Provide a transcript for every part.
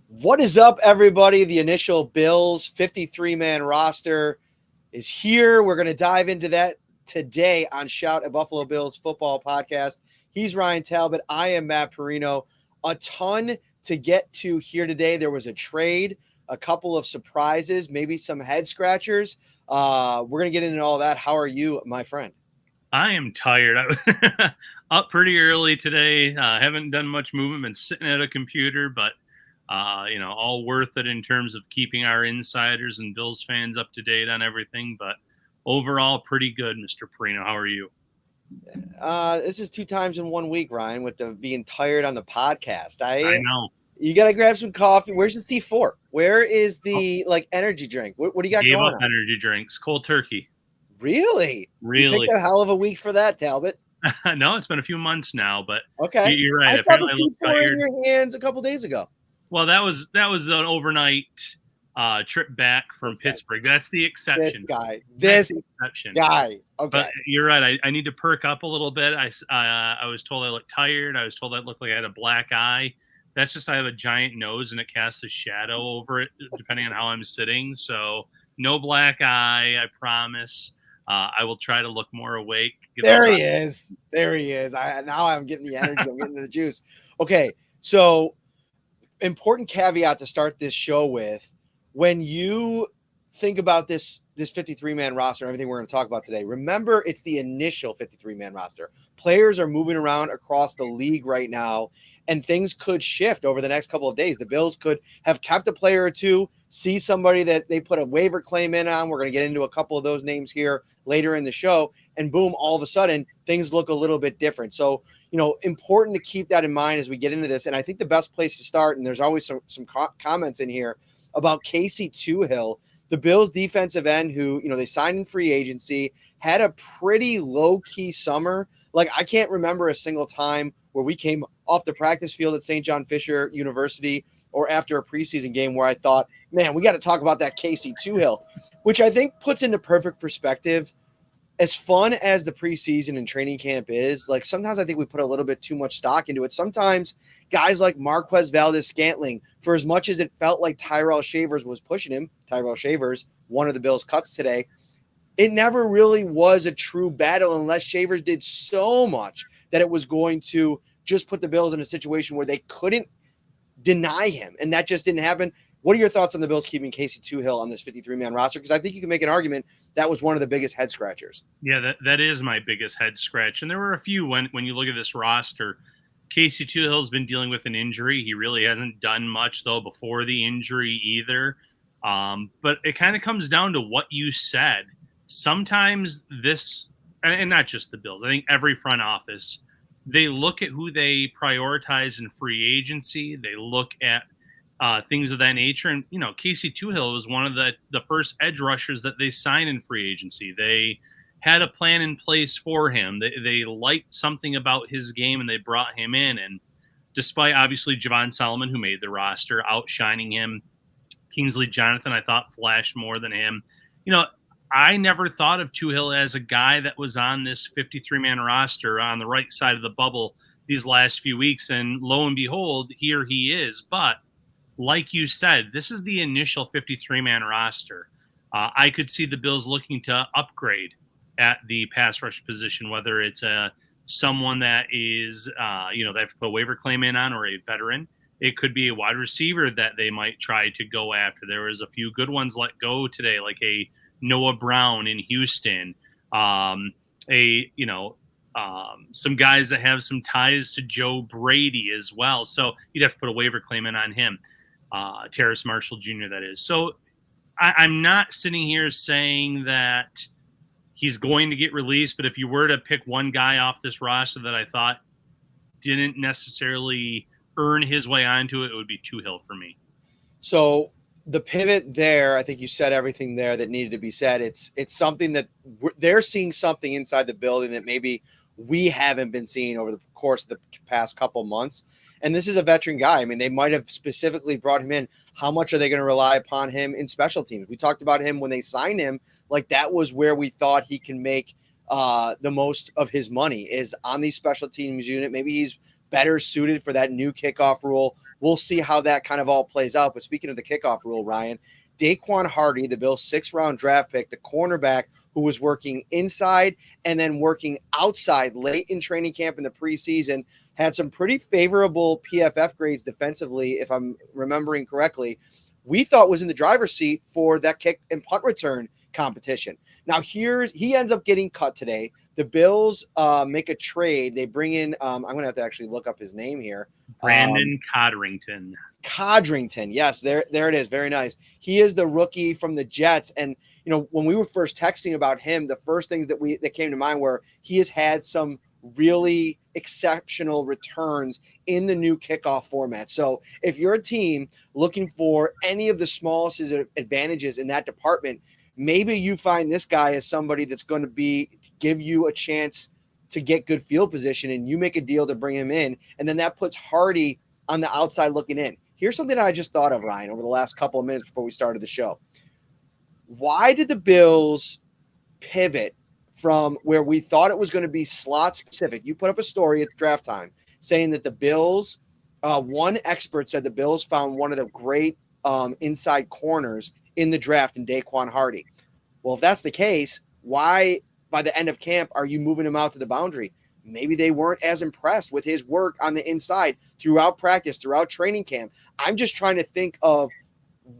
What is up, everybody? The initial Bills 53-man roster is here. We're going to dive into that today on Shout, a Buffalo Bills football podcast. He's Ryan Talbot. I am Matt Parrino. A ton to get to here today. There was a trade, a couple of surprises, maybe some head scratchers. We're going to get into all that. How are you, my friend? I am tired. Up pretty early today. Haven't done much movement. Been sitting at a computer, but all worth it in terms of keeping our insiders and Bills fans up to date on everything. But overall, pretty good, Mr. Parrino. How are you? This is 2 times in 1 week, Ryan, with the being tired on the podcast. I know. You got to grab some coffee. Where's the C4? Where is the energy drink? What do you got Gave going up on? energy drinks. Cold turkey. Really? You picked a hell of a week for that, Talbot. No, it's been a few months now, but okay, you're right. I Apparently, saw the C4 in your hands a couple days ago. Well, that was an overnight trip back from Pittsburgh. That's the exception. This guy. Okay. But you're right. I need to perk up a little bit. I was told I looked tired. I was told I looked like I had a black eye. That's just I have a giant nose and it casts a shadow over it depending on how I'm sitting. So no black eye, I promise. I will try to look more awake. There he is. Now I'm getting the energy. I'm getting the juice. Okay, so important caveat to start this show with. When you think about this 53-man roster and everything we're going to talk about today, remember it's the initial 53-man roster. Players are moving around across the league right now, and things could shift over the next couple of days. The Bills could have kept a player or two, see somebody that they put a waiver claim in on. We're going to get into a couple of those names here later in the show, and boom, all of a sudden, things look a little bit different. So, important to keep that in mind as we get into this. And I think the best place to start, and there's always some comments in here about Casey Toohill, the Bills defensive end who, they signed in free agency, had a pretty low-key summer. Like, I can't remember a single time where we came off the practice field at St. John Fisher University or after a preseason game where I thought, man, we got to talk about that Casey Toohill, which I think puts into perfect perspective. As fun as the preseason and training camp is, sometimes I think we put a little bit too much stock into it. Sometimes guys like Marquez Valdes-Scantling, for as much as it felt like Tyrell Shavers was pushing him, Tyrell Shavers, one of the Bills' cuts today, it never really was a true battle unless Shavers did so much that it was going to just put the Bills in a situation where they couldn't deny him, and that just didn't happen. What are your thoughts on the Bills keeping Casey Toohill on this 53-man roster? Because I think you can make an argument that was one of the biggest head scratchers. Yeah, that is my biggest head scratch. And there were a few when you look at this roster. Casey Toohill's been dealing with an injury. He really hasn't done much, though, before the injury either. But it kind of comes down to what you said. Sometimes this, and not just the Bills, I think every front office, they look at who they prioritize in free agency. They look at things of that nature. And, Casey Toohill was one of the first edge rushers that they signed in free agency. They had a plan in place for him. They liked something about his game and they brought him in. And despite obviously Javon Solomon, who made the roster, outshining him, Kingsley Jonathan, I thought flashed more than him. I never thought of Toohill as a guy that was on this 53-man roster on the right side of the bubble these last few weeks. And lo and behold, here he is. But like you said, this is the initial 53-man roster. I could see the Bills looking to upgrade at the pass rush position, whether it's someone that is, they have to put a waiver claim in on, or a veteran. It could be a wide receiver that they might try to go after. There was a few good ones let go today, like a Noah Brown in Houston, some guys that have some ties to Joe Brady as well. So you'd have to put a waiver claim in on him. Terrace Marshall Jr., that is. So I'm not sitting here saying that he's going to get released, but if you were to pick one guy off this roster that I thought didn't necessarily earn his way onto it, it would be Toohill for me. So the pivot there, I think you said everything there that needed to be said. It's something that they're seeing something inside the building that maybe we haven't been seeing over the course of the past couple months. And this is a veteran guy. I mean, they might have specifically brought him in. How much are they going to rely upon him in special teams? We talked about him when they signed him. Like, that was where we thought he can make the most of his money, is on the special teams unit. Maybe he's better suited for that new kickoff rule. We'll see how that kind of all plays out. But speaking of the kickoff rule, Ryan, Daquan Hardy, the Bills' 6th-round draft pick, the cornerback who was working inside and then working outside late in training camp in the preseason, had some pretty favorable PFF grades defensively, if I'm remembering correctly. We thought was in the driver's seat for that kick and punt return competition. Now he ends up getting cut today. The Bills make a trade. They bring in, I'm going to have to actually look up his name here. Brandon Codrington. Codrington. Yes, there it is. Very nice. He is the rookie from the Jets. And, when we were first texting about him, the first things that came to mind were he has had some really exceptional returns in the new kickoff format. So if you're a team looking for any of the smallest advantages in that department, maybe you find this guy as somebody that's going to give you a chance to get good field position, and you make a deal to bring him in. And then that puts Hardy on the outside looking in. Here's something I just thought of, Ryan, over the last couple of minutes before we started the show. Why did the Bills pivot from where we thought it was going to be slot specific? You put up a story at the draft time saying that the Bills, one expert said the Bills found one of the great inside corners in the draft in Daquan Hardy. Well, if that's the case, why by the end of camp are you moving him out to the boundary? Maybe they weren't as impressed with his work on the inside throughout practice, throughout training camp. I'm just trying to think of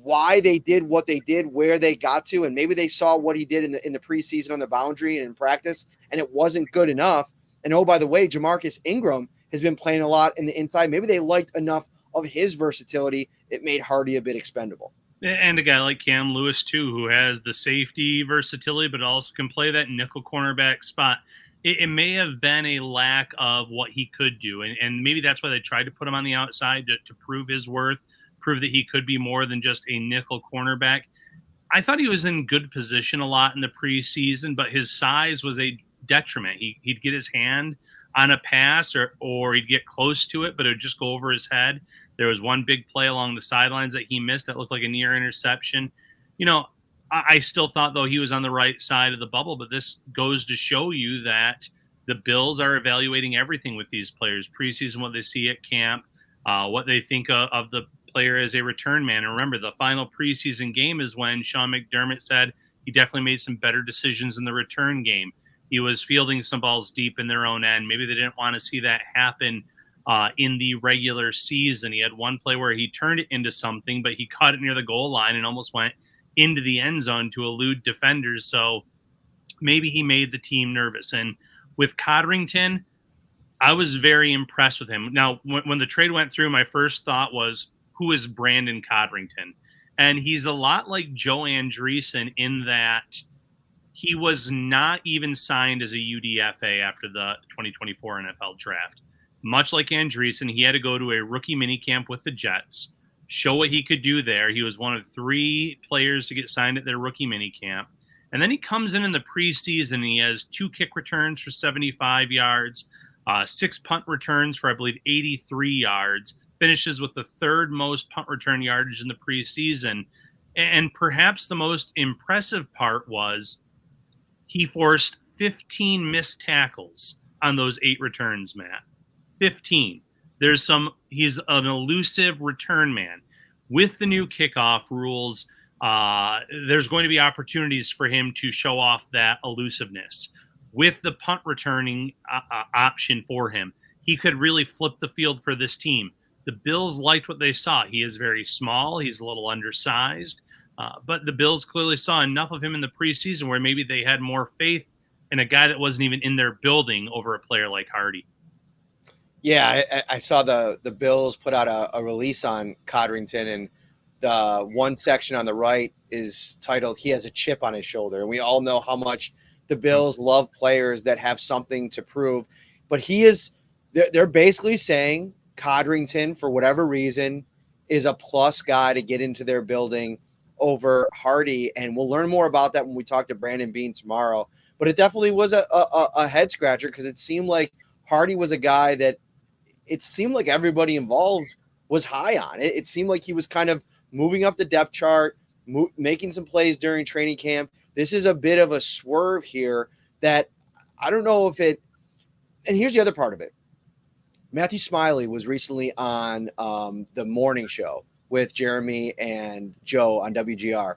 why they did what they did, where they got to, and maybe they saw what he did in the preseason on the boundary and in practice, and it wasn't good enough. And oh, by the way, Jamarcus Ingram has been playing a lot in the inside. Maybe they liked enough of his versatility. It made Hardy a bit expendable. And a guy like Cam Lewis, too, who has the safety versatility, but also can play that nickel cornerback spot. It may have been a lack of what he could do. And maybe that's why they tried to put him on the outside to prove his worth, prove that he could be more than just a nickel cornerback. I thought he was in good position a lot in the preseason, but his size was a detriment. He'd get his hand on a pass or he'd get close to it, but it would just go over his head. There was one big play along the sidelines that he missed that looked like a near interception. I still thought, though, he was on the right side of the bubble, but this goes to show you that the Bills are evaluating everything with these players. Preseason, what they see at camp, what they think of the player as a return man. And remember, the final preseason game is when Sean McDermott said he definitely made some better decisions in the return game. He was fielding some balls deep in their own end. Maybe they didn't want to see that happen in the regular season. He had one play where he turned it into something, but he caught it near the goal line and almost went into the end zone to elude defenders. So maybe he made the team nervous. And with Codrington, I was very impressed with him. Now, when the trade went through, my first thought was, who is Brandon Codrington? And he's a lot like Joe Andreessen in that he was not even signed as a UDFA after the 2024 NFL draft. Much like Andreessen, he had to go to a rookie minicamp with the Jets, show what he could do there. He was one of 3 players to get signed at their rookie minicamp. And then he comes in the preseason, and he has 2 kick returns for 75 yards, 6 punt returns for, I believe, 83 yards, finishes with the 3rd most punt return yardage in the preseason. And perhaps the most impressive part was he forced 15 missed tackles on those 8 returns, Matt. 15. He's an elusive return man. With the new kickoff rules, there's going to be opportunities for him to show off that elusiveness. With the punt returning option for him, he could really flip the field for this team. The Bills liked what they saw. He is very small. He's a little undersized. But the Bills clearly saw enough of him in the preseason where maybe they had more faith in a guy that wasn't even in their building over a player like Hardy. Yeah, I saw the Bills put out a release on Codrington, and the one section on the right is titled, "He has a chip on his shoulder." And we all know how much the Bills love players that have something to prove. But they're basically saying Codrington, for whatever reason, is a plus guy to get into their building over Hardy. And we'll learn more about that when we talk to Brandon Beane tomorrow. But it definitely was a head scratcher, because it seemed like Hardy was a guy that it seemed like everybody involved was high on. It seemed like he was kind of moving up the depth chart, making some plays during training camp. This is a bit of a swerve here that I don't know if it – and here's the other part of it. Matthew Smiley was recently on the morning show with Jeremy and Joe on WGR,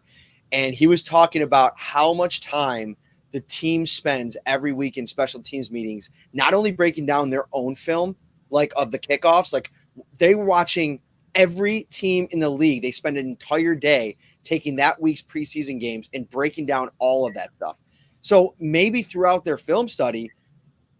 and he was talking about how much time the team spends every week in special teams meetings, not only breaking down their own film, like of the kickoffs, like they were watching every team in the league. They spend an entire day taking that week's preseason games and breaking down all of that stuff. So maybe throughout their film study,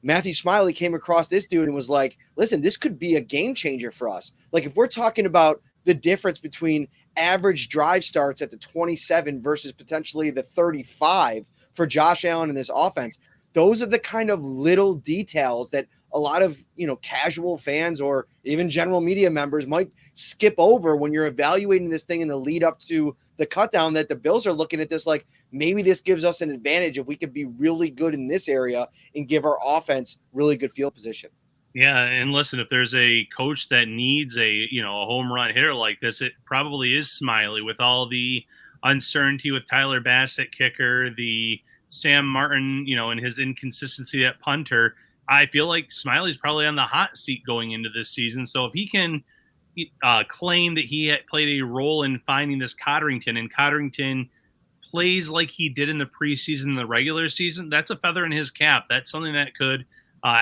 Matthew Smiley came across this dude and was like, listen, this could be a game changer for us. Like if we're talking about the difference between average drive starts at the 27 versus potentially the 35 for Josh Allen in this offense, those are the kind of little details that a lot of, casual fans or even general media members might skip over when you're evaluating this thing in the lead up to the cutdown, that the Bills are looking at this like, maybe this gives us an advantage if we could be really good in this area and give our offense really good field position. Yeah, and listen, if there's a coach that needs a home run hitter like this, it probably is Smiley, with all the uncertainty with Tyler Bassett, kicker, the Sam Martin, and his inconsistency at punter. I feel like Smiley's probably on the hot seat going into this season. So if he can claim that he had played a role in finding this Codrington, and Codrington plays like he did in the preseason, the regular season, that's a feather in his cap. That's something that could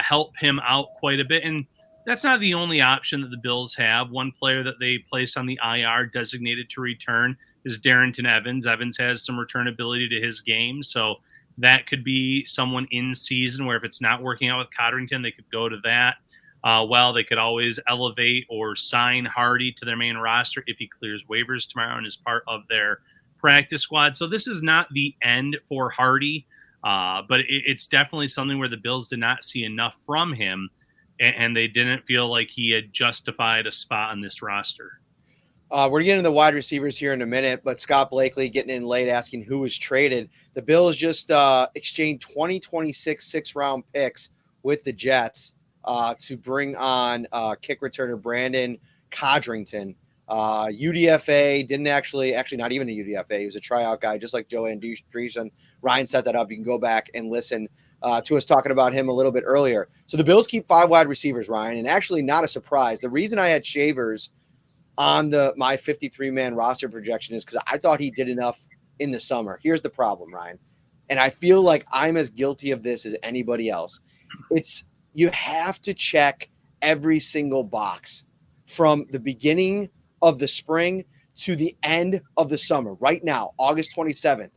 help him out quite a bit. And that's not the only option that the Bills have. One player that they placed on the IR designated to return is Darrington Evans. Evans has some return ability to his game. So that could be someone in season where if it's not working out with Codrington, they could go to that. They could always elevate or sign Hardy to their main roster if he clears waivers tomorrow and is part of their practice squad. So this is not the end for Hardy, but it's definitely something where the Bills did not see enough from him, and they didn't feel like he had justified a spot on this roster. We're getting to the wide receivers here in a minute, but Scott Blakely getting in late asking who was traded. The Bills just exchanged 2026 six-round picks with the Jets to bring on kick returner Brandon Codrington. UDFA didn't actually not even a UDFA. He was a tryout guy, just like Joe Andreessen. Ryan set that up. You can go back and listen to us talking about him a little bit earlier. So the Bills keep 5 wide receivers, Ryan, and actually not a surprise. The reason I had Shavers on my 53-man roster projection is because I thought he did enough in the summer. Here's the problem, Ryan, and I feel like I'm as guilty of this as anybody else. You have to check every single box from the beginning of the spring to the end of the summer, right now, August 27th.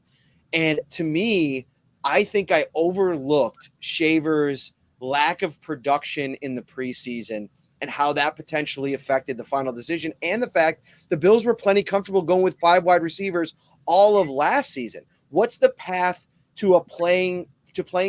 And to me, I think I overlooked Shavers' lack of production in the preseason and how that potentially affected the final decision, and the fact the Bills were plenty comfortable going with 5 wide receivers all of last season. What's the path to playing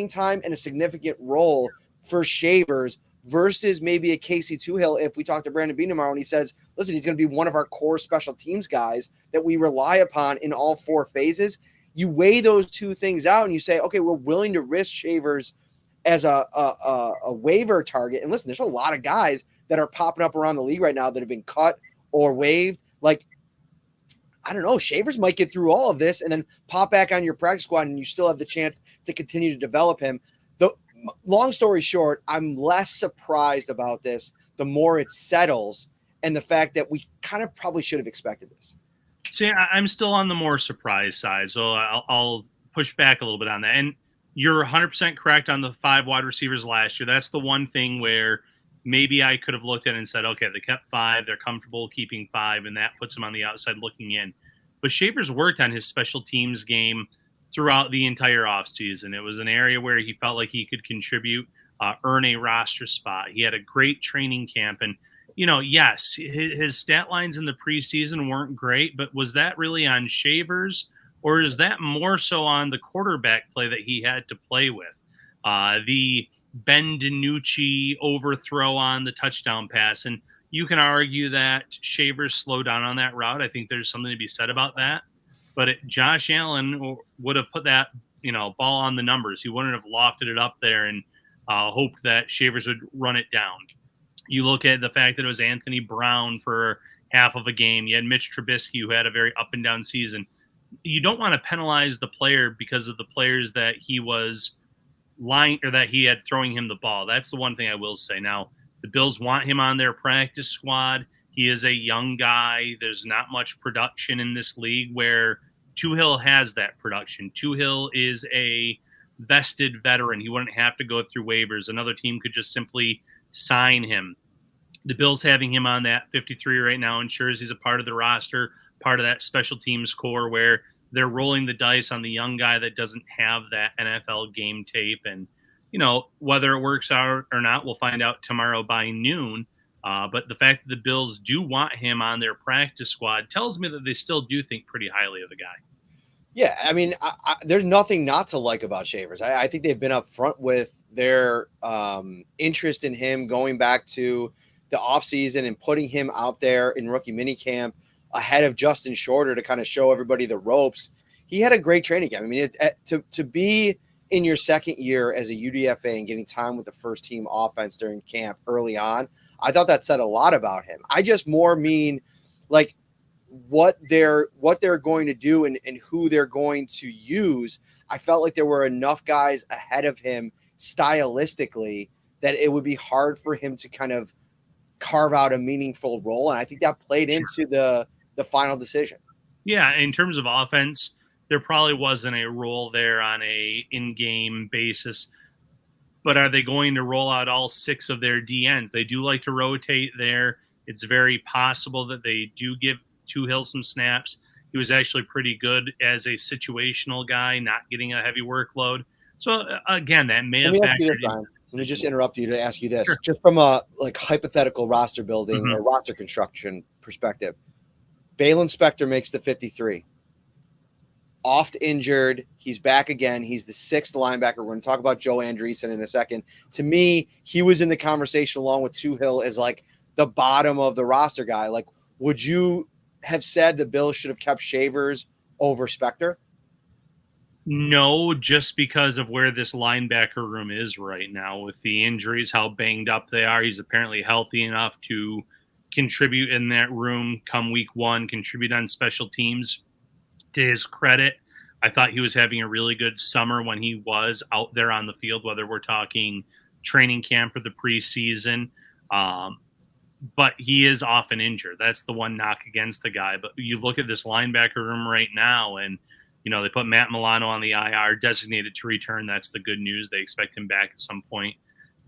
time and a significant role for Shavers versus maybe a Casey Toohill if we talk to Brandon Beane tomorrow and he says, listen, he's going to be one of our core special teams guys that we rely upon in all 4 phases? You weigh those two things out and you say, okay, we're willing to risk Shavers as a waiver target. And listen, there's a lot of guys that are popping up around the league right now that have been cut or waived. Like, I don't know, Shavers might get through all of this and then pop back on your practice squad and you still have the chance to continue to develop him. The long story short, I'm less surprised about this the more it settles, and the fact that we kind of probably should have expected this. See, I'm still on the more surprise side, so I'll push back a little bit on that. And you're 100% correct on the 5 wide receivers last year. That's the one thing where maybe I could have looked at it and said, okay, they kept 5. They're comfortable keeping 5, and that puts them on the outside looking in. But Shavers worked on his special teams game throughout the entire offseason. It was an area where he felt like he could contribute, earn a roster spot. He had a great training camp. And, yes, his stat lines in the preseason weren't great, but was that really on Shavers, or is that more so on the quarterback play that he had to play with? The Ben DiNucci overthrow on the touchdown pass. And you can argue that Shavers slowed down on that route. I think there's something to be said about that. But Josh Allen would have put that, ball on the numbers. He wouldn't have lofted it up there and hoped that Shavers would run it down. You look at the fact that it was Anthony Brown for half of a game. You had Mitch Trubisky, who had a very up and down season. You don't want to penalize the player because of the players that he was lying or that he had throwing him the ball. That's the one thing I will say. Now, The Bills want him on their practice squad. He is a young guy. There's not much production in this league where Toohill has that production. Toohill is a vested veteran. He wouldn't have to go through waivers. Another team could just simply sign him. The Bills having him on that 53 right now ensures he's a part of the roster, part of that special teams core where they're rolling the dice on the young guy that doesn't have that NFL game tape. And, whether it works out or not, we'll find out tomorrow by noon. But the fact that the Bills do want him on their practice squad tells me that they still do think pretty highly of the guy. Yeah, I mean, there's nothing not to like about Shavers. I think they've been up front with their interest in him going back to the offseason and putting him out there in rookie minicamp ahead of Justin Shorter to kind of show everybody the ropes. He had a great training camp. I mean, to be in your second year as a UDFA and getting time with the first team offense during camp early on, I thought that said a lot about him. I just more mean like what they're going to do and who they're going to use. I felt like there were enough guys ahead of him stylistically that it would be hard for him to kind of carve out a meaningful role. And I think that played into the final decision. Yeah. In terms of offense, there probably wasn't a role there on a in-game basis, but are they going to roll out all 6 of their DNs? They do like to rotate there. It's very possible that they do give Toohill some snaps. He was actually pretty good as a situational guy, not getting a heavy workload. So again, that may have factored in. Let me just interrupt you to ask you this, Sure. just from a hypothetical roster building or roster construction perspective. Balin Spector makes the 53. Oft injured. He's back again. He's the 6th linebacker. We're going to talk about Joe Andreessen in a second. To me, he was in the conversation along with Toohill as like the bottom of the roster guy. Like, would you have said the Bills should have kept Shavers over Spector? No, just because of where this linebacker room is right now with the injuries, how banged up they are. He's apparently healthy enough to contribute in that room come week 1, contribute on special teams. To his credit, I thought he was having a really good summer when he was out there on the field, whether we're talking training camp or the preseason. But he is often injured. That's the one knock against the guy. But you look at this linebacker room right now, and they put Matt Milano on the IR, designated to return. That's the good news. They expect him back at some point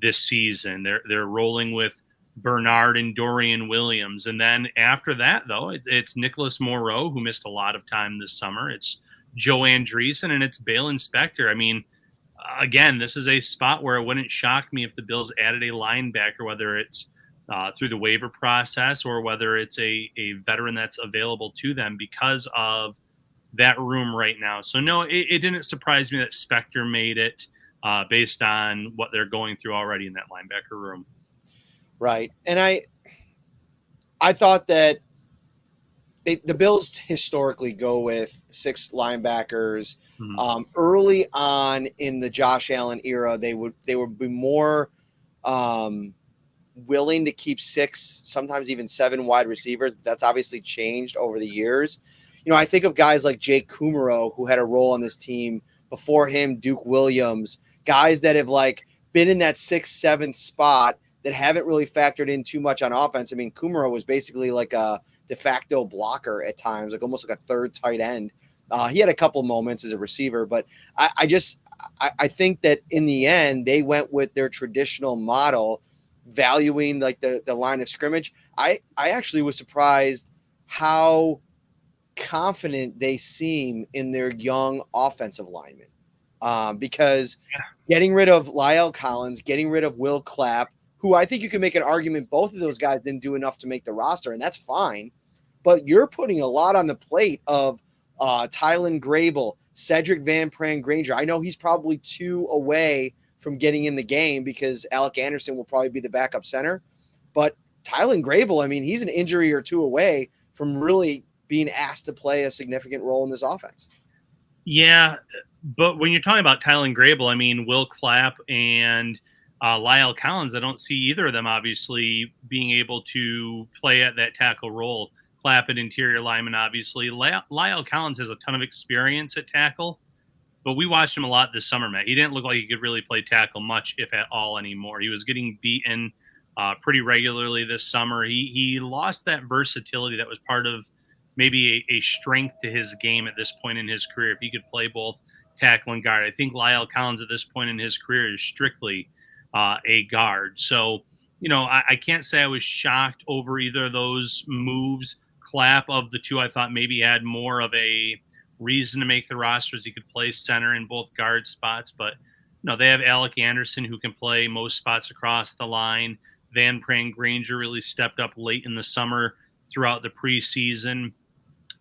this season. They're rolling with Bernard and Dorian Williams. And then after that, though, it's Nicholas Moreau, who missed a lot of time this summer. It's Joe Andreessen, and it's Balin Spector. I mean, again, this is a spot where it wouldn't shock me if the Bills added a linebacker, whether it's through the waiver process or whether it's a veteran that's available to them because of that room right now. So, no, it didn't surprise me that Spector made it based on what they're going through already in that linebacker room. Right. And I thought that the Bills historically go with 6 linebackers. Early on in the Josh Allen era, they would be more willing to keep 6, sometimes even 7 wide receivers. That's obviously changed over the years. I think of guys like Jake Kumaro, who had a role on this team before him, Duke Williams, guys that have been in that 6th, 7th spot that haven't really factored in too much on offense. I mean, Kumaro was basically like a de facto blocker at times, almost like a 3rd tight end. He had a couple moments as a receiver, but I think that in the end, they went with their traditional model, valuing the line of scrimmage. I actually was surprised how confident they seem in their young offensive linemen, because getting rid of Lyle Collins, getting rid of Will Clapp, who I think you can make an argument both of those guys didn't do enough to make the roster, and that's fine. But you're putting a lot on the plate of Tylen Grable, Cedric Van Pran Granger. I know he's probably 2 away from getting in the game because Alec Anderson will probably be the backup center. But Tylen Grable, I mean, he's an injury or 2 away from really being asked to play a significant role in this offense. Yeah, but when you're talking about Tylen Grable, I mean, Will Clapp and Lyle Collins, I don't see either of them obviously being able to play at that tackle role. Clapp at interior lineman, obviously. Lyle Collins has a ton of experience at tackle, but we watched him a lot this summer, Matt. He didn't look like he could really play tackle much, if at all, anymore. He was getting beaten pretty regularly this summer. He lost that versatility that was part of maybe a strength to his game at this point in his career. If he could play both tackle and guard, I think Lyle Collins at this point in his career is strictly a guard. So, I can't say I was shocked over either of those moves. Clapp, of the two, I thought maybe had more of a reason to make the rosters. He could play center in both guard spots, but they have Alec Anderson, who can play most spots across the line. Van Pran Granger really stepped up late in the summer throughout the preseason.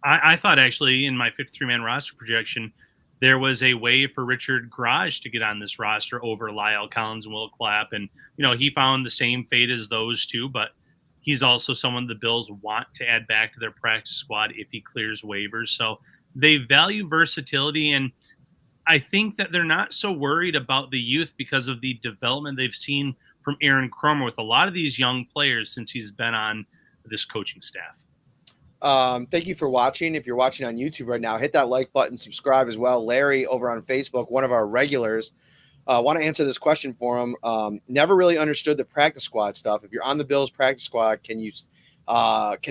I thought actually in my 53-man roster projection, there was a way for Richard Garage to get on this roster over Lyle Collins and Will Clapp. And, he found the same fate as those two, but he's also someone the Bills want to add back to their practice squad if he clears waivers. So they value versatility, and I think that they're not so worried about the youth because of the development they've seen from Aaron Cromer with a lot of these young players since he's been on this coaching staff. Thank you for watching. If you're watching on YouTube right now, hit that like button, subscribe as well. Larry over on Facebook, one of our regulars, want to answer this question for him. Never really understood the practice squad stuff. If you're on the Bills practice squad, can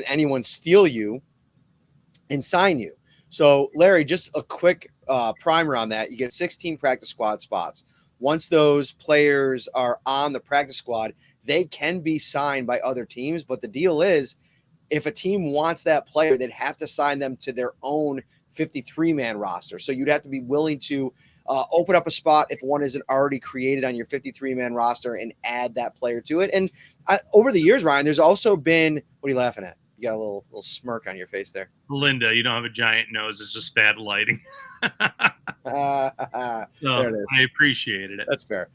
anyone steal you and sign you? So Larry, just a quick primer on that. You get 16 practice squad spots. Once those players are on the practice squad, they can be signed by other teams. But the deal is, if a team wants that player, they'd have to sign them to their own 53-man roster. So you'd have to be willing to open up a spot if one isn't already created on your 53-man roster and add that player to it. And over the years, Ryan, there's also been – what are you laughing at? You got a little smirk on your face there. Linda, you don't have a giant nose. It's just bad lighting. There it is. I appreciated it. That's fair.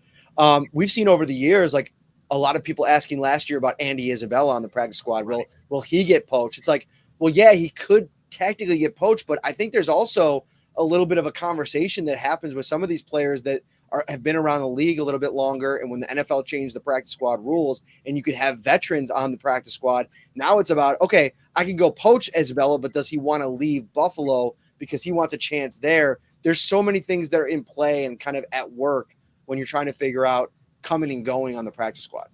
We've seen over the years, like, a lot of people asking last year about Andy Isabella on the practice squad. Will he get poached? It's like, well, yeah, he could technically get poached, but I think there's also a little bit of a conversation that happens with some of these players that have been around the league a little bit longer. And when the NFL changed the practice squad rules and you could have veterans on the practice squad, now it's about, okay, I can go poach Isabella, but does he want to leave Buffalo because he wants a chance there? There's so many things that are in play and kind of at work when you're trying to figure out coming and going on the practice squad.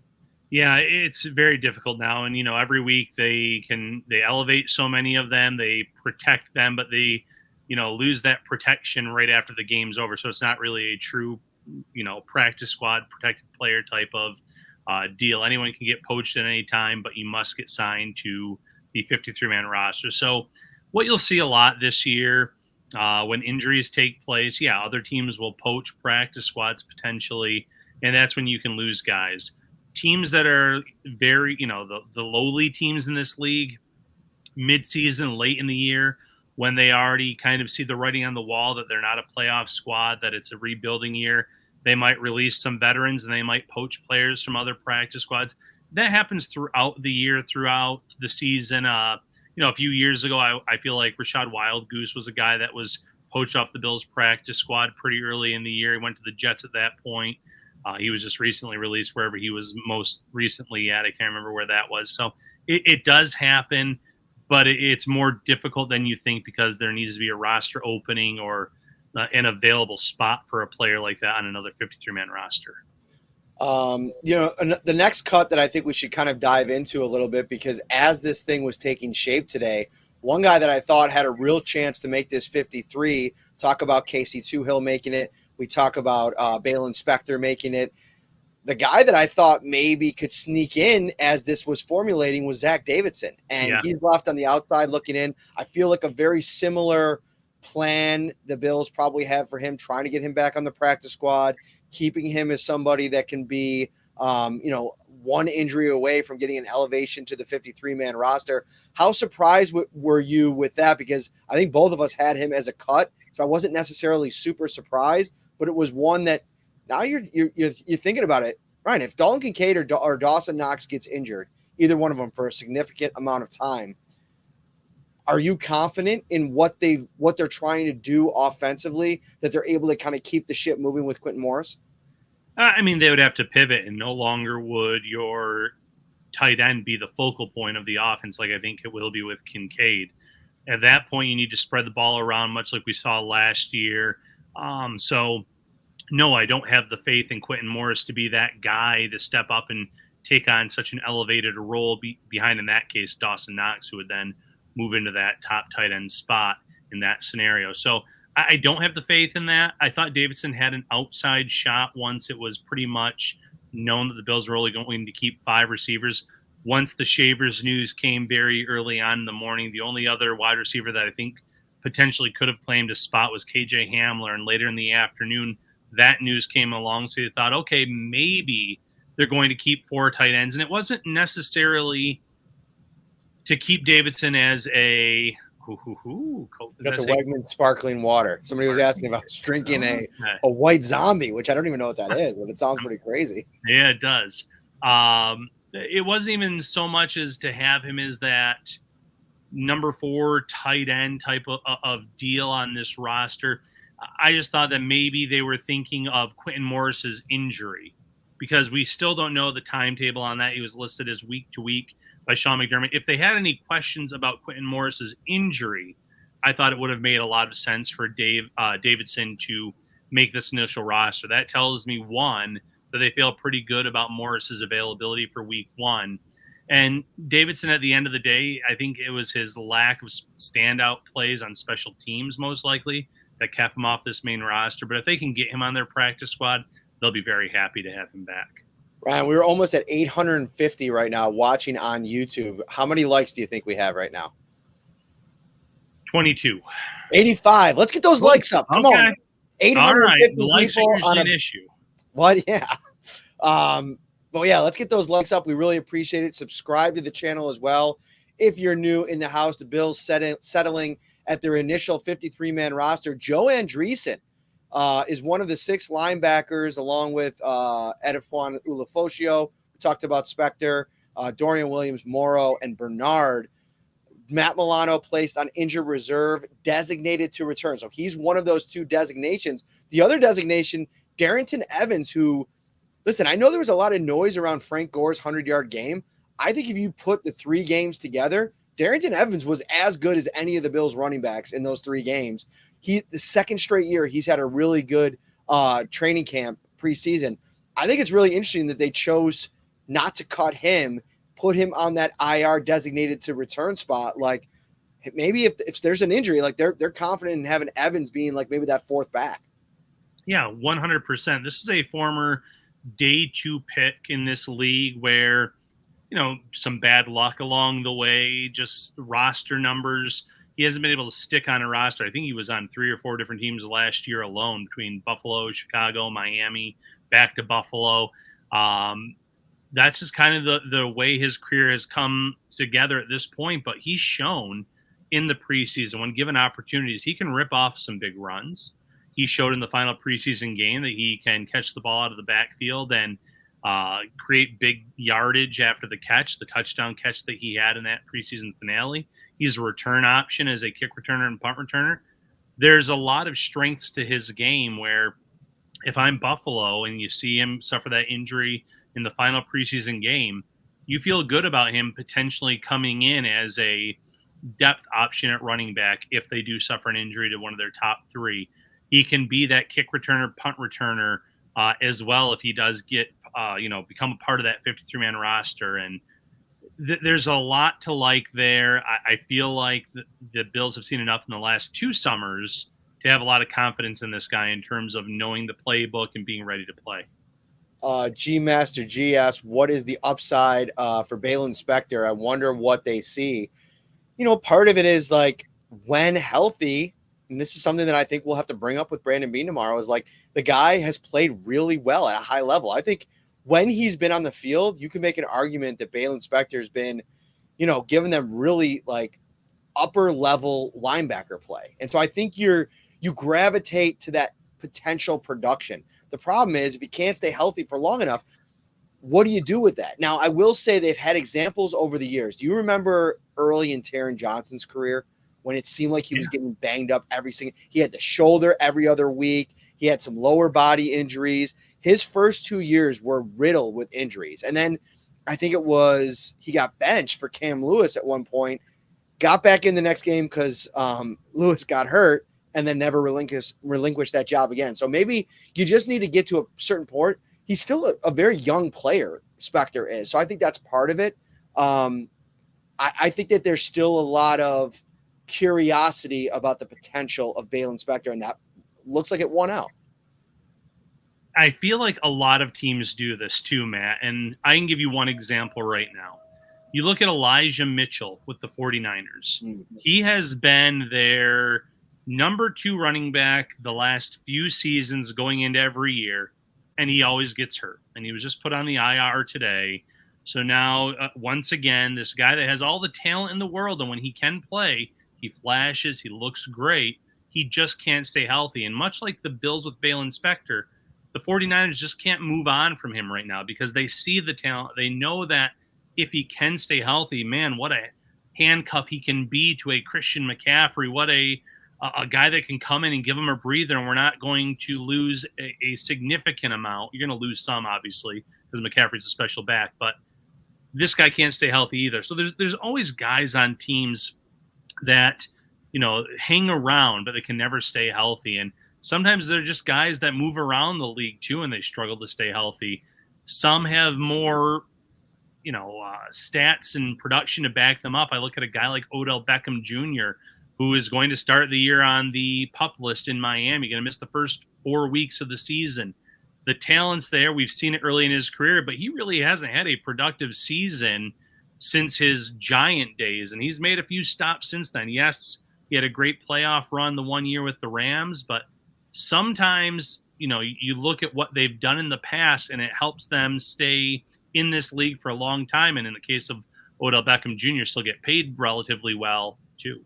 Yeah, it's very difficult now. And, every week they elevate so many of them, they protect them, but they, lose that protection right after the game's over. So it's not really a true, practice squad protected player type of deal. Anyone can get poached at any time, but you must get signed to the 53-man roster. So what you'll see a lot this year when injuries take place, other teams will poach practice squads potentially, and that's when you can lose guys. Teams that are very, the lowly teams in this league, mid-season, late in the year, when they already kind of see the writing on the wall that they're not a playoff squad, that it's a rebuilding year, they might release some veterans and they might poach players from other practice squads. That happens throughout the year, throughout the season. A few years ago, I feel like Rashad Wildgoose was a guy that was poached off the Bills practice squad pretty early in the year. He went to the Jets at that point. He was just recently released wherever he was most recently at. I can't remember where that was. So it does happen, but it's more difficult than you think because there needs to be a roster opening or an available spot for a player like that on another 53-man roster. The next cut that I think we should kind of dive into a little bit, because as this thing was taking shape today, one guy that I thought had a real chance to make this 53, talk about Casey Toohill making it. We talk about Balin Spector making it. The guy that I thought maybe could sneak in as this was formulating was Zach Davidson. And he's left on the outside looking in. I feel like a very similar plan the Bills probably have for him, trying to get him back on the practice squad, keeping him as somebody that can be, one injury away from getting an elevation to the 53-man roster. How surprised were you with that? Because I think both of us had him as a cut, so I wasn't necessarily super surprised, but it was one that now you're thinking about it. Ryan, if Dalton Kincaid or Dawson Knox gets injured, either one of them for a significant amount of time, are you confident in what they're trying to do offensively, that they're able to kind of keep the ship moving with Quentin Morris? They would have to pivot, and no longer would your tight end be the focal point of the offense like I think it will be with Kincaid. At that point, you need to spread the ball around, much like we saw last year. So, no, I don't have the faith in Quentin Morris to be that guy to step up and take on such an elevated role behind, in that case, Dawson Knox, who would then move into that top tight end spot in that scenario. So I don't have the faith in that. I thought Davidson had an outside shot once it was pretty much known that the Bills were only going to keep 5 receivers. Once the Shavers news came very early on in the morning, the only other wide receiver that I think potentially could have claimed a spot was KJ Hamler. And later in the afternoon, that news came along. So you thought, okay, maybe they're going to keep 4 tight ends. And it wasn't necessarily to keep Davidson as a got the Wegman sparkling water. Somebody was asking about drinking a white zombie, which I don't even know what that is, but it sounds pretty crazy. Yeah, it does. It wasn't even so much as to have him as that number 4 tight end type of deal on this roster. I just thought that maybe they were thinking of Quentin Morris's injury, because we still don't know the timetable on that. He was listed as week to week by Sean McDermott. If they had any questions about Quentin Morris's injury, I thought it would have made a lot of sense for Davidson to make this initial roster. That tells me, one, that they feel pretty good about Morris's availability for week 1. And Davidson, at the end of the day, I think it was his lack of standout plays on special teams, most likely, that kept him off this main roster. But if they can get him on their practice squad, they'll be very happy to have him back. Ryan, we're almost at 850 right now watching on YouTube. How many likes do you think we have right now? 22. 85. Let's get those likes up. Come on. 850 the likes people are usually on an issue. What? Yeah. But yeah, let's get those likes up. We really appreciate it. Subscribe to the channel as well. If you're new in the house, the Bills settling at their initial 53-man roster. Joe Andreessen is one of the 6 linebackers, along with Edifon Ulofoshio. We talked about Spector, Dorian Williams-Morrow, and Bernard. Matt Milano placed on injured reserve, designated to return. So he's one of those 2 designations. The other designation, Darrington Evans, who, listen, I know there was a lot of noise around Frank Gore's 100-yard game. I think if you put the 3 games together, Darrington Evans was as good as any of the Bills running backs in those 3 games. The second straight year, he's had a really good training camp preseason. I think it's really interesting that they chose not to cut him, put him on that IR designated to return spot. Like, maybe if there's an injury, like they're confident in having Evans being like maybe that 4th back. Yeah, 100%. This is a former day 2 pick in this league where, some bad luck along the way, just roster numbers. He hasn't been able to stick on a roster. I think he was on 3 or 4 different teams last year alone, between Buffalo, Chicago, Miami, back to Buffalo. That's just kind of the way his career has come together at this point. But he's shown in the preseason, when given opportunities, he can rip off some big runs. He showed in the final preseason game that he can catch the ball out of the backfield and create big yardage after the catch, the touchdown catch that he had in that preseason finale. He's a return option as a kick returner and punt returner. There's a lot of strengths to his game where if I'm Buffalo and you see him suffer that injury in the final preseason game, you feel good about him potentially coming in as a depth option at running back if they do suffer an injury to one of their top 3. He can be that kick returner, punt returner as well if he does get, become a part of that 53-man roster. And there's a lot to like there. I feel like the Bills have seen enough in the last 2 summers to have a lot of confidence in this guy in terms of knowing the playbook and being ready to play. G Master G asks, what is the upside for Balin Spector? I wonder what they see. Part of it is like, when healthy, and this is something that I think we'll have to bring up with Brandon Beane tomorrow, is like, the guy has played really well at a high level. I think when he's been on the field, you can make an argument that Balin Spector's been, giving them really like upper level linebacker play. And so I think you gravitate to that potential production. The problem is, if you can't stay healthy for long enough, what do you do with that? Now, I will say they've had examples over the years. Do you remember early in Taron Johnson's career when it seemed like he was getting banged up he had the shoulder every other week. He had some lower body injuries. His first 2 years were riddled with injuries. And then I think it was he got benched for Cam Lewis at one point, got back in the next game because Lewis got hurt, and then never relinquished that job again. So maybe you just need to get to a certain point. He's still a very young player, Spector is. So I think that's part of it. I think that there's still a lot of curiosity about the potential of Balin Spector, and that looks like it won out. I feel like a lot of teams do this too, Matt, and I can give you one example right now. You look at Elijah Mitchell with the 49ers. Mm-hmm. He has been their number 2 running back the last few seasons going into every year, and he always gets hurt. And he was just put on the IR today. So now, once again, this guy that has all the talent in the world, and when he can play, he flashes, he looks great. He just can't stay healthy. And much like the Bills with Balin Spector, the 49ers just can't move on from him right now because they see the talent. They know that if he can stay healthy, man, what a handcuff he can be to a Christian McCaffrey. What a guy that can come in and give him a breather, and we're not going to lose a significant amount. You're going to lose some, obviously, because McCaffrey's a special back, but this guy can't stay healthy either. So there's always guys on teams that, hang around, but they can never stay healthy. And sometimes they're just guys that move around the league too, and they struggle to stay healthy. Some have more, stats and production to back them up. I look at a guy like Odell Beckham Jr., who is going to start the year on the PUP list in Miami, going to miss the first 4 weeks of the season. The talent's there. We've seen it early in his career, but he really hasn't had a productive season since his Giant days, and he's made a few stops since then. Yes, he had a great playoff run the 1 year with the Rams, but sometimes, you look at what they've done in the past, and it helps them stay in this league for a long time. And in the case of Odell Beckham Jr., still get paid relatively well, too.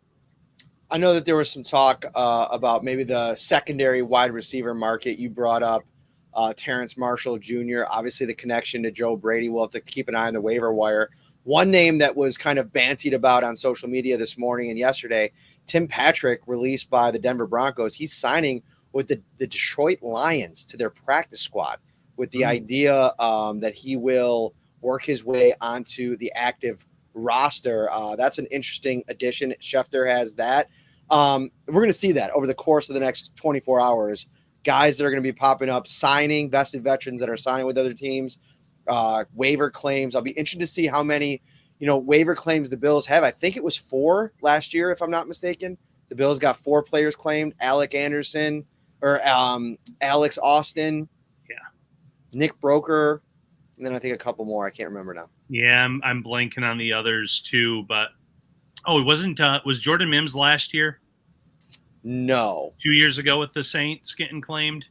I know that there was some talk about maybe the secondary wide receiver market. You brought up Terrence Marshall Jr., obviously the connection to Joe Brady. We'll have to keep an eye on the waiver wire. One name that was kind of bantied about on social media this morning and yesterday, Tim Patrick, released by the Denver Broncos. He's signing with the Detroit Lions to their practice squad with the idea that he will work his way onto the active roster. That's an interesting addition. Schefter has that. We're going to see that over the course of the next 24 hours. Guys that are going to be popping up, signing, vested veterans that are signing with other teams, waiver claims. I'll be interested to see how many, waiver claims the Bills have. I think it was 4 last year, if I'm not mistaken. The Bills got 4 players claimed: Andreessen, Alex Austin, Nick Broker, and then I think a couple more. I can't remember now. Yeah, I'm blanking on the others too. But was Jordan Mims last year? No. 2 years ago with the Saints getting claimed?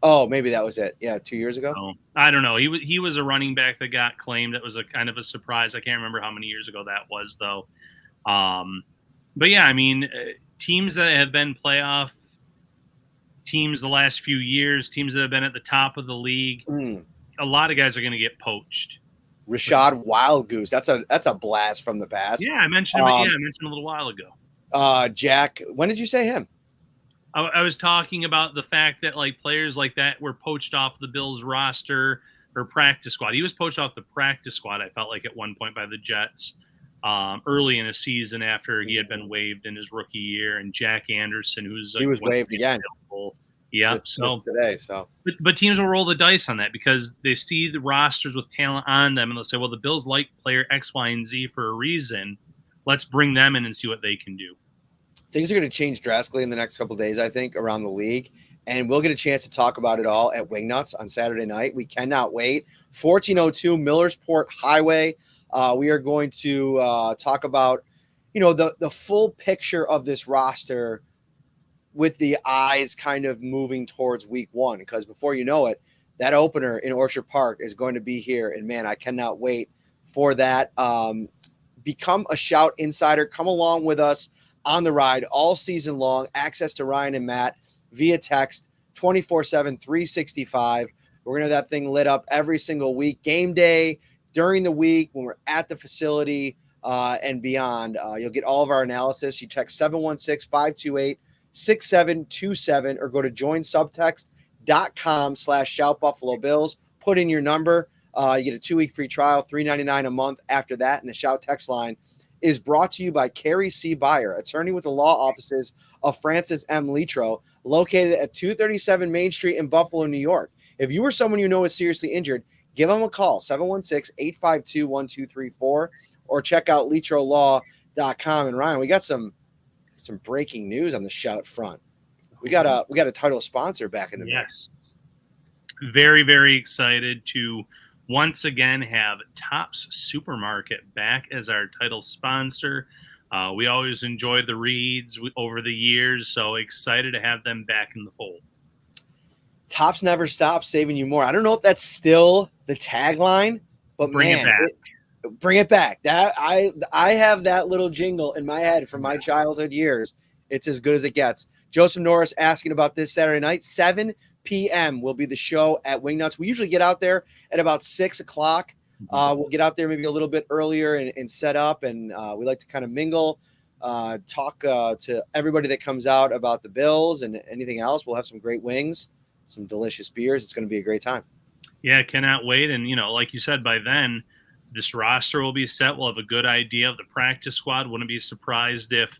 Oh, maybe that was it. Yeah, 2 years ago? Oh, I don't know. He was a running back that got claimed. That was a kind of a surprise. I can't remember how many years ago that was, though. But, yeah, I mean, teams that have been playoff teams the last few years, teams that have been at the top of the league, a lot of guys are going to get poached. Rashad Wildgoose. That's a blast from the past. Yeah, I mentioned him. I mentioned him a little while ago. Jack, when did you say him? I was talking about the fact that players like that were poached off the Bills roster or practice squad. He was poached off the practice squad, I felt like, at one point by the Jets early in a season after he had been waived in his rookie year. And Jack Anderson, he was waived again. Yeah, today. But teams will roll the dice on that because they see the rosters with talent on them, and they'll say, well, the Bills like player X, Y, and Z for a reason. Let's bring them in and see what they can do. Things are going to change drastically in the next couple of days, I think, around the league. And we'll get a chance to talk about it all at Wingnuts on Saturday night. We cannot wait. 1402 Millersport Highway. We are going to talk about, the full picture of this roster with the eyes kind of moving towards week 1. Because before you know it, that opener in Orchard Park is going to be here. And, man, I cannot wait for that. Become a Shout Insider. Come along with us on the ride all season long. Access to Ryan and Matt via text 24/7, 365. We're going to have that thing lit up every single week. Game day, during the week, when we're at the facility and beyond. You'll get all of our analysis. You text 716-528-6727 or go to joinsubtext.com/shoutbuffalobills. Put in your number. You get a 2-week free trial, $3.99 a month after that. And the Shout text line is brought to you by Carrie C. Beyer, attorney with the law offices of Francis M. Litro, located at 237 Main Street in Buffalo, New York. If you or someone you know is seriously injured, give them a call, 716-852-1234, or check out litrolaw.com. And Ryan, we got some breaking news on the shout front. We got a title sponsor back in the mix. Very, very excited to once again have Tops Supermarket back as our title sponsor. We always enjoyed the reads over the years, so excited to have them back in the fold. Tops never stops saving you more. I don't know if that's still the tagline, but bring it back. That I have that little jingle in my head from my childhood years. It's as good as it gets. Joseph Norris asking about this Saturday night, 7 p.m. will be the show at Wingnuts. We usually get out there at about 6 o'clock. We'll get out there maybe a little bit earlier and set up, and we like to kind of mingle, talk to everybody that comes out about the Bills and anything else. We'll have some great wings, some delicious beers. It's going to be a great time. Yeah, cannot wait. And, like you said, by then, this roster will be set. We'll have a good idea of the practice squad. Wouldn't be surprised if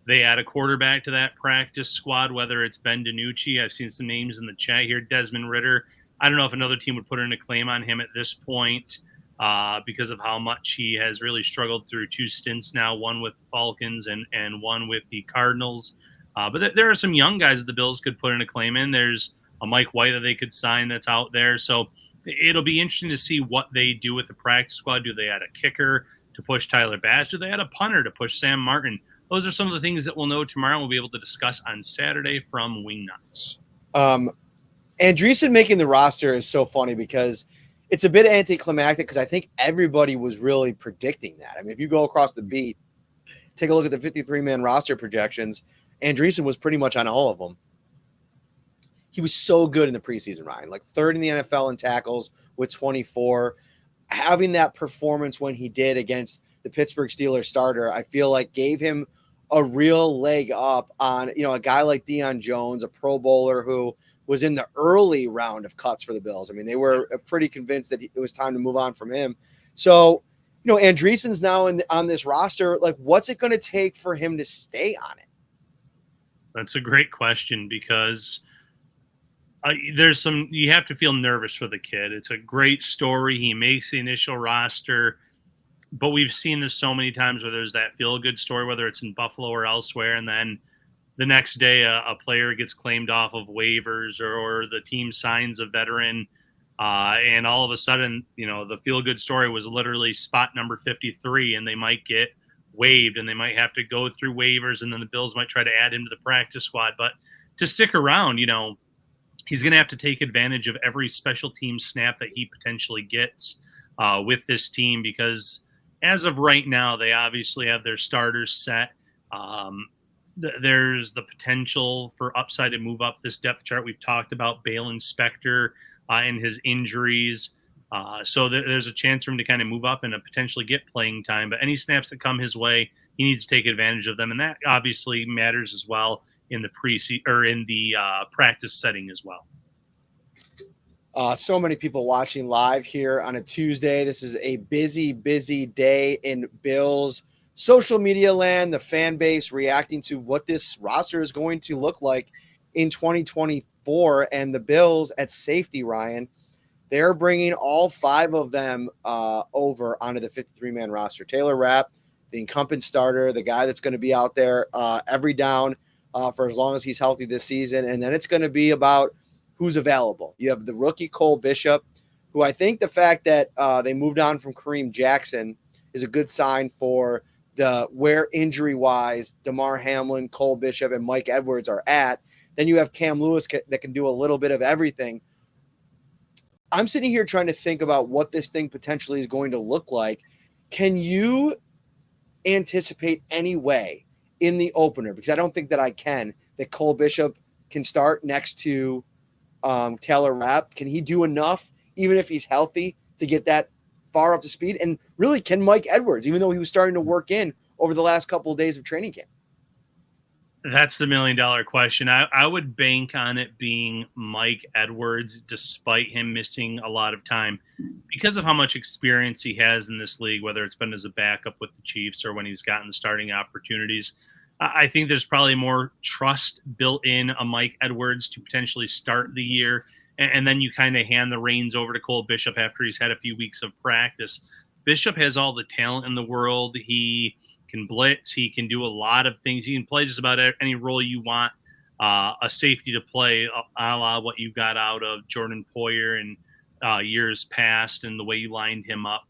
they add a quarterback to that practice squad, whether it's Ben DiNucci. I've seen some names in the chat here. Desmond Ridder. I don't know if another team would put in a claim on him at this point because of how much he has really struggled through 2 stints now, one with the Falcons and one with the Cardinals. But there are some young guys that the Bills could put in a claim in. There's a Mike White that they could sign that's out there. So it'll be interesting to see what they do with the practice squad. Do they add a kicker to push Tyler Bass? Do they add a punter to push Sam Martin? Those are some of the things that we'll know tomorrow. We'll be able to discuss on Saturday from Wingnuts. Andreessen making the roster is so funny because it's a bit anticlimactic because I think everybody was really predicting that. I mean, if you go across the beat, take a look at the 53-man roster projections, Andreessen was pretty much on all of them. He was so good in the preseason, Ryan, like third in the NFL in tackles with 24. Having that performance when he did against the Pittsburgh Steelers starter, I feel like gave him a real leg up on, a guy like Deion Jones, a Pro Bowler who was in the early round of cuts for the Bills. I mean, they were pretty convinced that it was time to move on from him. So, Andreessen's now on this roster. Like, what's it going to take for him to stay on it? That's a great question because you have to feel nervous for the kid. It's a great story. He makes the initial roster, but we've seen this so many times where there's that feel-good story, whether it's in Buffalo or elsewhere, and then the next day a player gets claimed off of waivers or the team signs a veteran, and all of a sudden, the feel-good story was literally spot number 53, and they might get waived, and they might have to go through waivers, and then the Bills might try to add him to the practice squad. But to stick around, he's going to have to take advantage of every special team snap that he potentially gets with this team because as of right now, they obviously have their starters set. There's the potential for upside to move up this depth chart. We've talked about Balin Spector and his injuries. So there's a chance for him to kind of move up and potentially get playing time. But any snaps that come his way, he needs to take advantage of them. And that obviously matters as well in the practice setting as well. So many people watching live here on a Tuesday. This is a busy, busy day in Bills social media land, the fan base reacting to what this roster is going to look like in 2024. And the Bills at safety, Ryan, they're bringing all 5 of them over onto the 53-man roster. Taylor Rapp, the incumbent starter, the guy that's going to be out there every down for as long as he's healthy this season. And then it's going to be about who's available. You have the rookie Cole Bishop, who I think the fact that they moved on from Kareem Jackson is a good sign for where injury-wise Damar Hamlin, Cole Bishop, and Mike Edwards are at. Then you have Cam Lewis that can do a little bit of everything. I'm sitting here trying to think about what this thing potentially is going to look like. Can you anticipate any way in the opener, because I don't think that I can, that Cole Bishop can start next to Taylor Rapp? Can he do enough, even if he's healthy, to get that far up to speed? And really, can Mike Edwards, even though he was starting to work in over the last couple of days of training camp? That's the $1 million question. I would bank on it being Mike Edwards, despite him missing a lot of time because of how much experience he has in this league, whether it's been as a backup with the Chiefs or when he's gotten the starting opportunities. I think there's probably more trust built in a Mike Edwards to potentially start the year and then you kind of hand the reins over to Cole Bishop after he's had a few weeks of practice. Bishop has all the talent in the world. He can blitz. He can do a lot of things. He can play just about any role you want a safety to play, a la what you got out of Jordan Poyer in years past and the way you lined him up.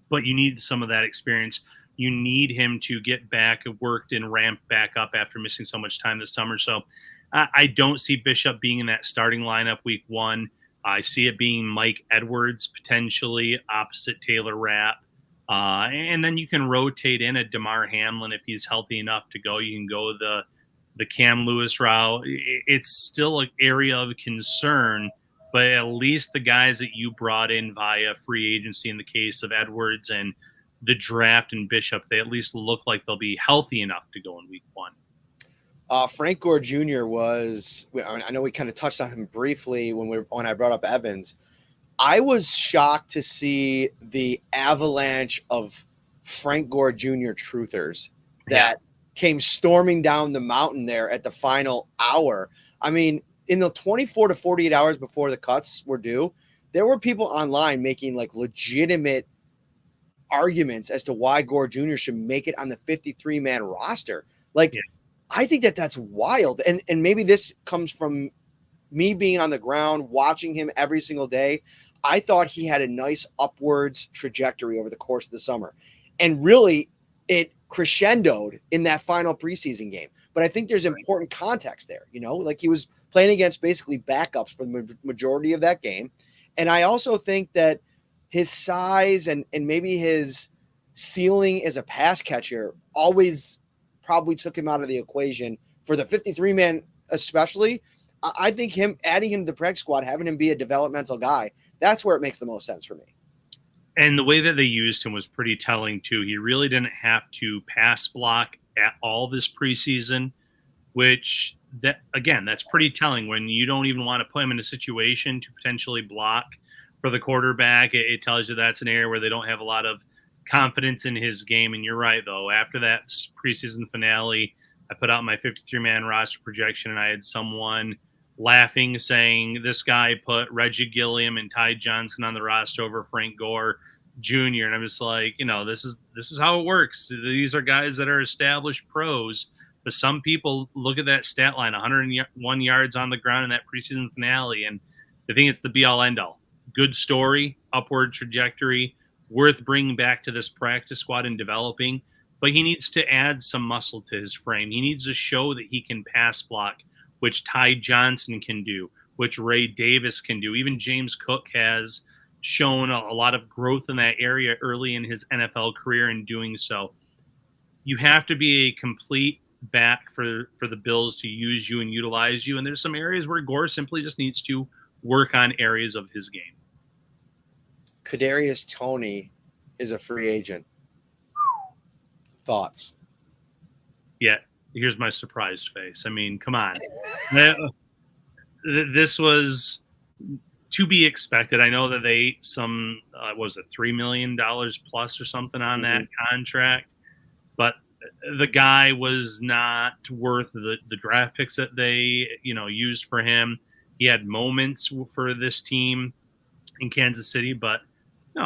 But you need some of that experience. You need him to get back, worked, and ramped back up after missing so much time this summer. So I don't see Bishop being in that starting lineup week 1. I see it being Mike Edwards potentially opposite Taylor Rapp. And then you can rotate in a DeMar Hamlin if he's healthy enough to go. You can go the Cam Lewis route. It's still an area of concern, but at least the guys that you brought in via free agency in the case of Edwards and the draft and Bishop, they at least look like they'll be healthy enough to go in week 1. Frank Gore Jr. was, I know we kind of touched on him briefly when I brought up Evans. I was shocked to see the avalanche of Frank Gore Jr. truthers that came storming down the mountain there at the final hour. I mean, in the 24 to 48 hours before the cuts were due, there were people online making like legitimate arguments as to why Gore Jr. should make it on the 53-man roster. I think that's wild. And maybe this comes from me being on the ground, watching him every single day. I thought he had a nice upwards trajectory over the course of the summer. And really, it crescendoed in that final preseason game. But I think there's important context there. Like he was playing against basically backups for the majority of that game. And I also think that his size and maybe his ceiling as a pass catcher always probably took him out of the equation for the 53-man especially. I think adding him to the practice squad, having him be a developmental guy, that's where it makes the most sense for me. And the way that they used him was pretty telling too. He really didn't have to pass block at all this preseason, which that's pretty telling when you don't even want to put him in a situation to potentially block for the quarterback. It tells you that's an area where they don't have a lot of confidence in his game. And you're right, though. After that preseason finale, I put out my 53-man roster projection, and I had someone laughing, saying this guy put Reggie Gilliam and Ty Johnson on the roster over Frank Gore Jr. And I'm just like, this is how it works. These are guys that are established pros. But some people look at that stat line, 101 yards on the ground in that preseason finale, and they think it's the be-all, end-all. Good story, upward trajectory, worth bringing back to this practice squad and developing, but he needs to add some muscle to his frame. He needs to show that he can pass block, which Ty Johnson can do, which Ray Davis can do. Even James Cook has shown a lot of growth in that area early in his NFL career in doing so. You have to be a complete back for the Bills to use you and utilize you, and there's some areas where Gore simply just needs to work on areas of his game. Kadarius Toney is a free agent. Thoughts? Yeah, here's my surprise face. I mean, come on. This was to be expected. I know that they ate some, was it $3 million plus or something on that contract, but the guy was not worth the draft picks that they, used for him. He had moments for this team in Kansas City, but no,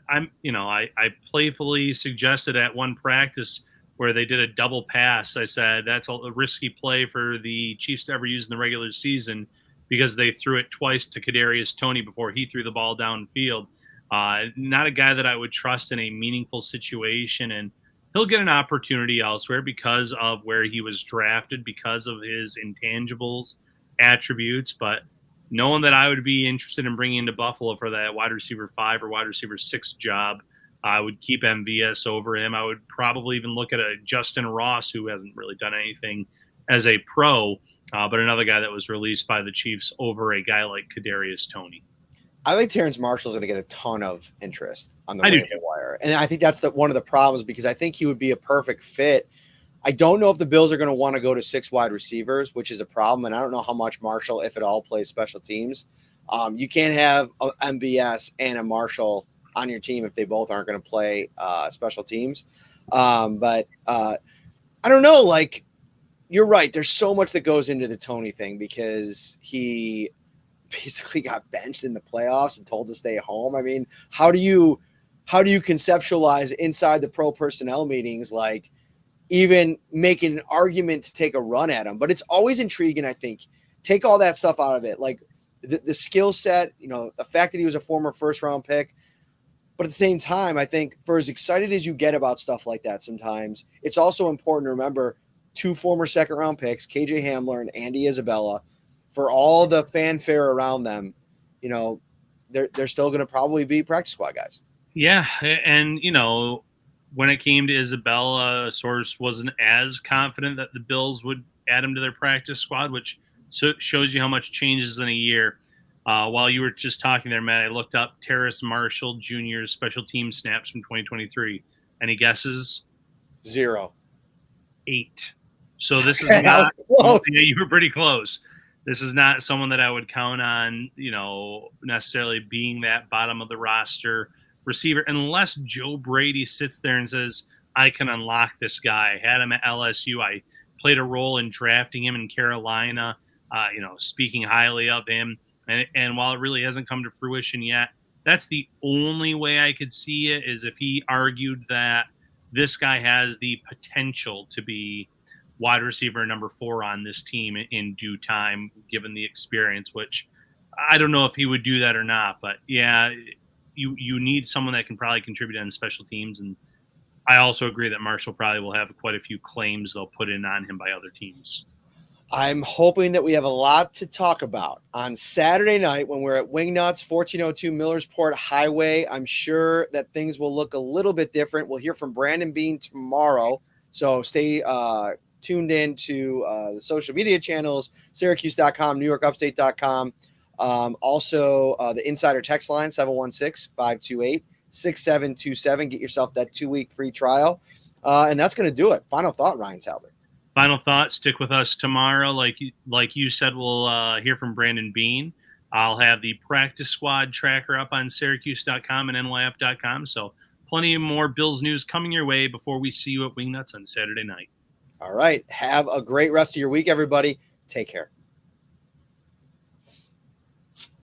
I playfully suggested at one practice where they did a double pass. I said, that's a risky play for the Chiefs to ever use in the regular season because they threw it twice to Kadarius Toney before he threw the ball downfield. Not a guy that I would trust in a meaningful situation, and he'll get an opportunity elsewhere because of where he was drafted, because of his intangibles, attributes, but no one that I would be interested in bringing into Buffalo for that wide receiver 5 or wide receiver 6 job. I would keep MVS over him. I would probably even look at a Justin Ross, who hasn't really done anything as a pro, but another guy that was released by the Chiefs over a guy like Kadarius Toney. I think Terrence Marshall's going to get a ton of interest on the waiver wire. And I think that's one of the problems because I think he would be a perfect fit. I don't know if the Bills are going to want to go to 6 wide receivers, which is a problem. And I don't know how much Marshall, if at all, plays special teams. You can't have a MVS and a Marshall on your team if they both aren't going to play special teams. But I don't know. Like, you're right. There's so much that goes into the Toney thing because he basically got benched in the playoffs and told to stay home. I mean, how do you conceptualize inside the pro personnel meetings, like even making an argument to take a run at him? But it's always intriguing, I think. Take all that stuff out of it. Like the skill set, the fact that he was a former first-round pick. But at the same time, I think for as excited as you get about stuff like that sometimes, it's also important to remember 2 former second-round picks, KJ Hamler and Andy Isabella, for all the fanfare around them, they're still going to probably be practice squad guys. Yeah, and, when it came to Isabella, a source wasn't as confident that the Bills would add him to their practice squad, which shows you how much changes in a year. While you were just talking there, Matt, I looked up Terrace Marshall Jr.'s special team snaps from 2023. Any guesses? 0. 8. So this is not – yeah, you were pretty close. This is not someone that I would count on, necessarily being that bottom of the roster receiver, unless Joe Brady sits there and says, I can unlock this guy. I had him at LSU. I played a role in drafting him in Carolina, speaking highly of him. And while it really hasn't come to fruition yet, that's the only way I could see it, is if he argued that this guy has the potential to be wide receiver number 4 on this team in due time, given the experience, which I don't know if he would do that or not. But, yeah, you need someone that can probably contribute on special teams. And I also agree that Marshall probably will have quite a few claims they'll put in on him by other teams. I'm hoping that we have a lot to talk about on Saturday night when we're at Wingnuts, 1402 Millersport Highway. I'm sure that things will look a little bit different. We'll hear from Brandon Beane tomorrow. So stay tuned in to the social media channels, Syracuse.com, NewYorkUpstate.com. Also, the Insider text line, 716-528-6727. Get yourself that 2-week free trial. And that's going to do it. Final thought, Ryan Talbot. Final thought, stick with us tomorrow. Like you said, we'll hear from Brandon Beane. I'll have the practice squad tracker up on Syracuse.com and NYUp.com. So plenty of more Bills news coming your way before we see you at Wingnuts on Saturday night. All right. Have a great rest of your week, everybody. Take care.